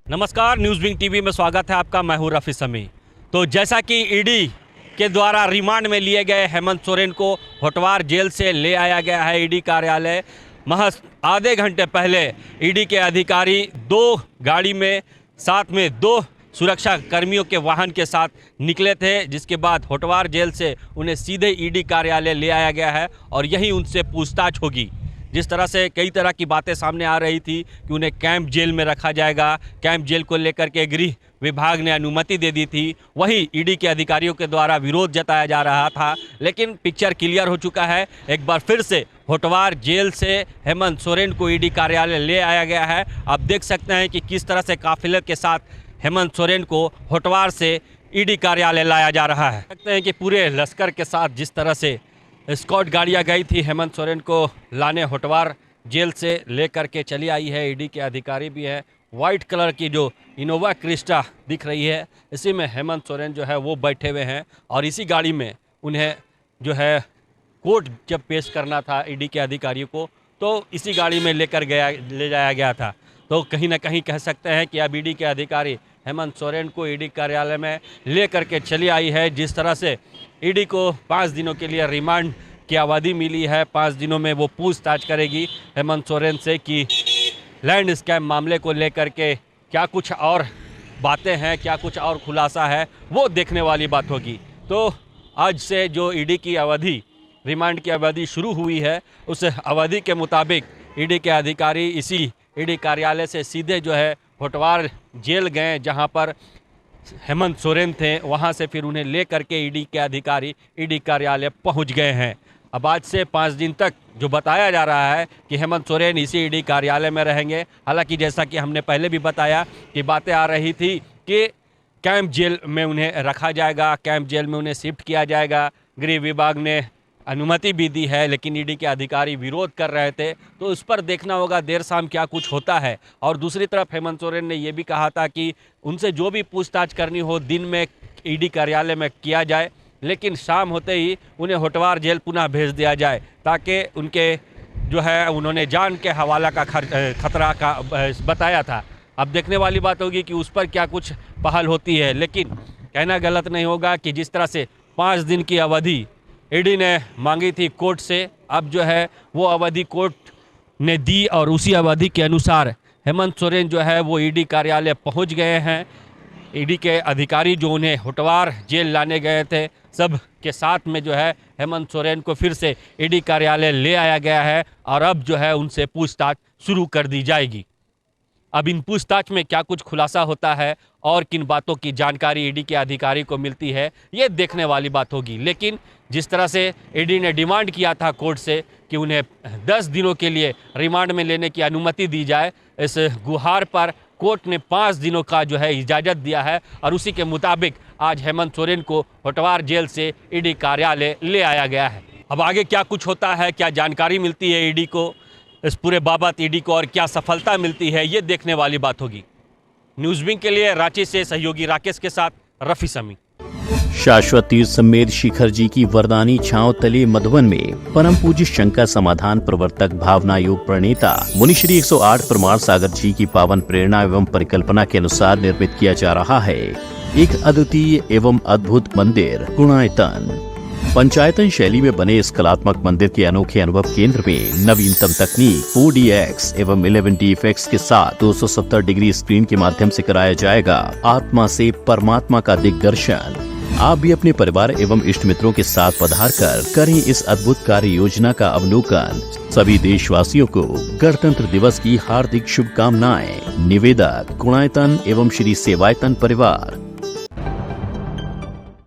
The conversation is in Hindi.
नमस्कार, न्यूज़ विंग टीवी में स्वागत है आपका। मैं हूं रफ़ी समी। तो जैसा कि ईडी के द्वारा रिमांड में लिए गए हेमंत सोरेन को होटवार जेल से ले आया गया है ईडी कार्यालय। महज आधे घंटे पहले ईडी के अधिकारी दो गाड़ी में साथ में दो सुरक्षा कर्मियों के वाहन के साथ निकले थे, जिसके बाद होटवार जेल से उन्हें सीधे ईडी कार्यालय ले आया गया है और यहीं उनसे पूछताछ होगी। जिस तरह से कई तरह की बातें सामने आ रही थी कि उन्हें कैंप जेल में रखा जाएगा, कैंप जेल को लेकर के गृह विभाग ने अनुमति दे दी थी, वहीं ईडी के अधिकारियों के द्वारा विरोध जताया जा रहा था। लेकिन पिक्चर क्लियर हो चुका है। एक बार फिर से होटवार जेल से हेमंत सोरेन को ईडी कार्यालय ले आया गया है। आप देख सकते हैं कि किस तरह से काफिले के साथ हेमंत सोरेन को होटवार से ईडी कार्यालय लाया जा रहा है। देखते हैं कि पूरे लश्कर के साथ जिस तरह से स्कॉट गाड़ियाँ गई थी हेमंत सोरेन को लाने, होटवार जेल से लेकर के चली आई है। ईडी के अधिकारी भी है। वाइट कलर की जो इनोवा क्रिस्टा दिख रही है, इसी में हेमंत सोरेन जो है वो बैठे हुए हैं और इसी गाड़ी में उन्हें जो है कोर्ट जब पेश करना था ईडी के अधिकारियों को, तो इसी गाड़ी में ले जाया गया था। तो कहीं ना कहीं कह सकते हैं कि अब ईडी के अधिकारी हेमंत सोरेन को ईडी कार्यालय में ले करके चली आई है। जिस तरह से ईडी को 5 दिनों के लिए रिमांड की अवधि मिली है, 5 दिनों में वो पूछताछ करेगी हेमंत सोरेन से कि लैंड स्कैम मामले को लेकर के क्या कुछ और बातें हैं, क्या कुछ और खुलासा है, वो देखने वाली बात होगी। तो आज से जो ईडी की अवधि, रिमांड की अवधि शुरू हुई है, उस अवधि के मुताबिक ईडी के अधिकारी इसी ईडी कार्यालय से सीधे जो है होटवार जेल गए, जहां पर हेमंत सोरेन थे। वहां से फिर उन्हें ले करके ईडी के अधिकारी ईडी कार्यालय पहुंच गए हैं। अब आज से 5 दिन तक जो बताया जा रहा है कि हेमंत सोरेन इसी ईडी कार्यालय में रहेंगे। हालांकि जैसा कि हमने पहले भी बताया कि बातें आ रही थी कि कैंप जेल में उन्हें रखा जाएगा, कैंप जेल में उन्हें शिफ्ट किया जाएगा। गृह विभाग ने अनुमति भी दी है, लेकिन ईडी के अधिकारी विरोध कर रहे थे। तो उस पर देखना होगा देर शाम क्या कुछ होता है। और दूसरी तरफ हेमंत सोरेन ने ये भी कहा था कि उनसे जो भी पूछताछ करनी हो दिन में ईडी कार्यालय में किया जाए, लेकिन शाम होते ही उन्हें होटवार जेल पुनः भेज दिया जाए, ताकि उनके जो है उन्होंने जान के हवाला का खतरा का बताया था। अब देखने वाली बात होगी कि उस पर क्या कुछ पहल होती है। लेकिन कहना गलत नहीं होगा कि जिस तरह से 5 दिन की अवधि ईडी ने मांगी थी कोर्ट से, अब जो है वो अवधि कोर्ट ने दी और उसी अवधि के अनुसार हेमंत सोरेन जो है वो ईडी कार्यालय पहुंच गए हैं। ईडी के अधिकारी जो उन्हें होटवार जेल लाने गए थे, सब के साथ में जो है हेमंत सोरेन को फिर से ईडी कार्यालय ले आया गया है और अब जो है उनसे पूछताछ शुरू कर दी जाएगी। अब इन पूछताछ में क्या कुछ खुलासा होता है और किन बातों की जानकारी ईडी के अधिकारी को मिलती है, ये देखने वाली बात होगी। लेकिन जिस तरह से ईडी ने डिमांड किया था कोर्ट से कि उन्हें 10 दिनों के लिए रिमांड में लेने की अनुमति दी जाए, इस गुहार पर कोर्ट ने 5 दिनों का जो है इजाज़त दिया है और उसी के मुताबिक आज हेमंत सोरेन को होटवार जेल से ईडी कार्यालय ले आया गया है। अब आगे क्या कुछ होता है, क्या जानकारी मिलती है ईडी को, इस पूरे बाबत ईडी को और क्या सफलता मिलती है, ये देखने वाली बात होगी। न्यूज़ विंग के लिए रांची से सहयोगी राकेश के साथ रफ़ी समी। शाश्वत तीर्थ समेत शिखर जी की वरदानी छांव तले मधुबन में परम पूज्य शंकर समाधान प्रवर्तक भावना योग प्रणेता मुनिश्री 108 प्रमाण सागर जी की पावन प्रेरणा एवं परिकल्पना के अनुसार निर्मित किया जा रहा है एक अद्वितीय एवं अद्भुत मंदिर गुणायतन। पंचायतन शैली में बने इस कलात्मक मंदिर के अनोखे अनुभव केंद्र में नवीनतम तकनीक 4DX एवं 11D इफेक्ट्स के साथ 270 डिग्री स्क्रीन के माध्यम से कराया जाएगा आत्मा से परमात्मा का दिग्दर्शन। आप भी अपने परिवार एवं इष्ट मित्रों के साथ पधार कर करें इस अद्भुत कार्य योजना का अवलोकन। सभी देशवासियों को गणतंत्र दिवस की हार्दिक शुभकामनाएं। निवेदक गुणायतन एवं श्री सेवायतन परिवार।